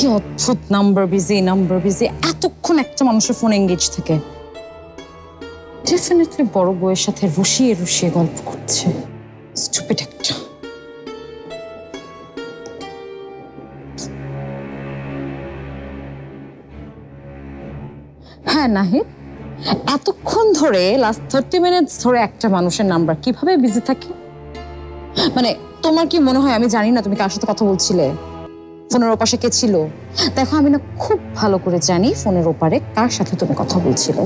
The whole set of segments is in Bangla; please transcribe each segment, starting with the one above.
কি অদ্ভুত নাম্বার বিজি এতক্ষণ একটা মানুষের ফোন এঙ্গেজ থাকে। ডেফিনেটলি বড় বউয়ের সাথে রুষিয়ে রুষিয়ে গল্প করছে। স্টুপিড একটা। হ্যাঁ নাহিদ, এতক্ষণ ধরে লাস্ট 30 মিনিটস ধরে একটা মানুষের নাম্বার কিভাবে বিজি থাকে? মানে তোমার কি মনে হয় আমি জানি না তুমি কার সাথে কথা বলছিলে? ফোনের ওপাশে কে ছিল? দেখো আমি না খুব ভালো করে জানি ফোনের ওপারে কার সাথে তুমি কথা বলছিলে।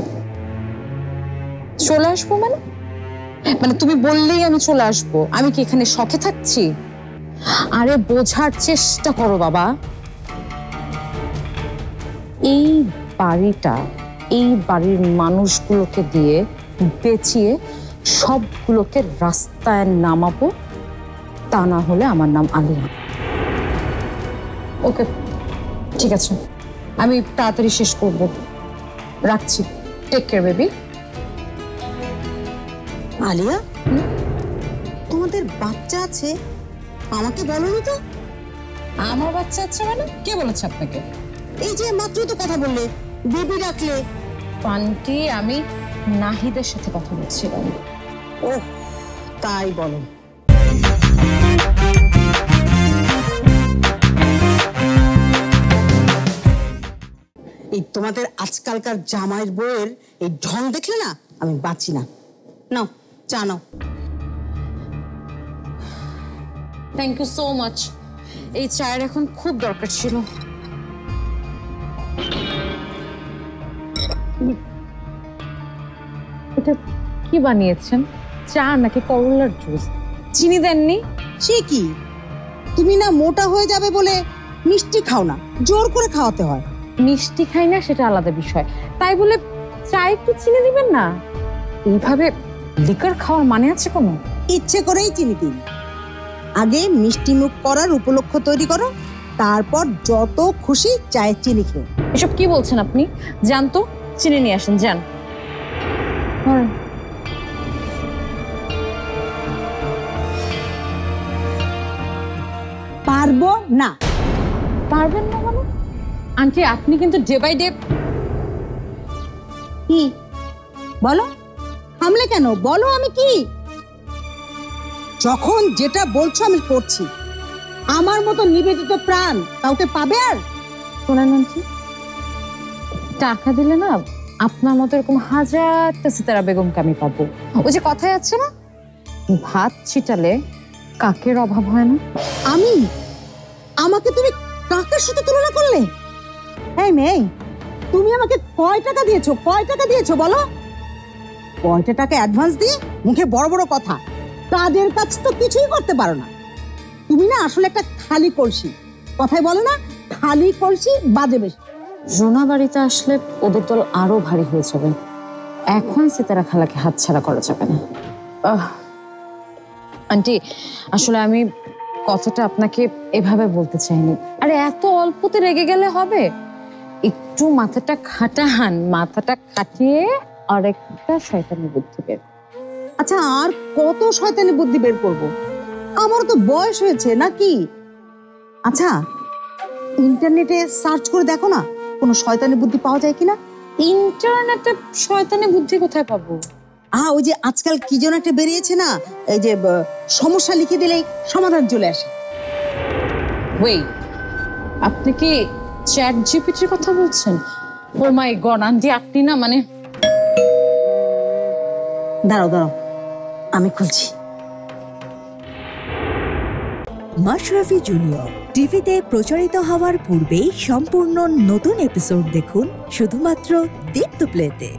চলে আসবো মানে? মানে তুমি বললেই আমি চলে আসবো? আমি কি এখানে শখে থাকছি? আরে বোঝার চেষ্টা করো বাবা। এই বাড়িটা, এই বাড়ির মানুষগুলোকে দিয়ে বেচিয়ে সবগুলোকে রাস্তায় নামাবো, তা না হলে আমার নাম আলিয়া। ওকে ঠিক আছে, আমি তাড়াতাড়ি শেষ করব। রাখছি, টেক কেয়ার বেবি। আলিয়া, তোমাদের বাচ্চা আছে? আমাকে বলোনি তো। আমার বাচ্চা আছে মানে? কে বলেছে আপনাকে? এই যে মাত্র তো কথা বললে, বেবি ডাকলে। আন্টি আমি নাহিদের সাথে কথা বলছিলাম। ওহ তাই বলো। এই তোমাদের আজকালকার জামাইয়ের বউয়ের এই ঢং দেখলে না আমি বাঁচি না। নাও চা নাও। Thank you so much. এই চায়ের এখন খুব দরকার ছিল। এটা কি বানিয়েছেন? চা নাকি করলার জুস? চিনি দেননি? সে কি, তুমি না মোটা হয়ে যাবে বলে মিষ্টি খাও না, জোর করে খাওয়াতে হয়। মিষ্টি খাই না সেটা আলাদা বিষয়, তাই বলে চায় একটু চিনি দিবেন না? এইভাবে লিকার খাওয়ার মানে আছে কোনো? ইচ্ছে করেই চিনি দিন। আগে মিষ্টি মুখ করার উপলক্ষ তৈরি করো, তারপর যত খুশি চায়ে চিনি খেও। এসব কি বলছেন আপনি? যান তো, চিনি নিয়ে আসেন, যান। পারবো না। পারবেন না মানে? আন্টি আপনি কিন্তু ডে বাই ডে। কি বলো? থামলে কেন? বলো আমি কি? যখন যেটা বলছো আমি করছি। আমার মতো নিবেদিত প্রাণ কাউকে পাবে? আর শোনেন আন্টি, টাকা দিলে না আপনার মতো এরকম হাজারটা সিতারা বেগমকে আমি পাবো। ওই যে কথায় আছে না, ভাত ছিটালে কাকের অভাব হয় না। আমাকে তুমি কাকের সাথে তুলনা করলে? এই মেয়ে, তুমি আমাকে কয় টাকা দিয়েছো? কয় টাকা দিয়েছো বলো? কয়টা টাকা অ্যাডভান্স দিয়ে মুখে বড় বড় কথা, কাজের কাজ তো কিছুই করতে পারো না। তুমি না আসলে একটা খালি কলসি। কথাই বলো না, খালি কলসি বাজে বেশি। রোনা বাড়িতে আসলে ওদের দল আরো ভারী হয়ে যাবে। এখন সিতারা খালাকে হাতছাড়া করা যাবে না। আন্টি আসলে আমি কথাটা আপনাকে এভাবে বলতে চাইনি। আরে এত অল্পতে রেগে গেলে হবে? একটু মাথাটা খাটান, মাথাটা খাটিয়ে আরেকটা শয়তানি বুদ্ধি বের। আচ্ছা আর কত শয়তানি বুদ্ধি বের করবো? আমার তো বয়স হয়েছে নাকি? আচ্ছা ইন্টারনেটে সার্চ করে দেখো না, কোনো শয়তানি বুদ্ধি পাওয়া যায় কিনা। ইন্টারনেটে শয়তানি বুদ্ধি কোথায় পাবো? ওই যে আজকাল কি যেন একটা বেরিয়েছে না, এই যে সমস্যা লিখে দিলেই সমাধান চলে আসে। ওয়েট, আপনি কি চ্যাট জিপিটির কথা বলছেন? ও মাই গড আন্টি, আপনি না মানে। দাঁড়াও দাঁড়াও, আমি খুলছি। মাশরাফি জুনিয়র টিভিতে প্রচারিত হওয়ার পূর্বেই সম্পূর্ণ নতুন এপিসোড দেখুন শুধুমাত্র দীপ্ত প্লেতে।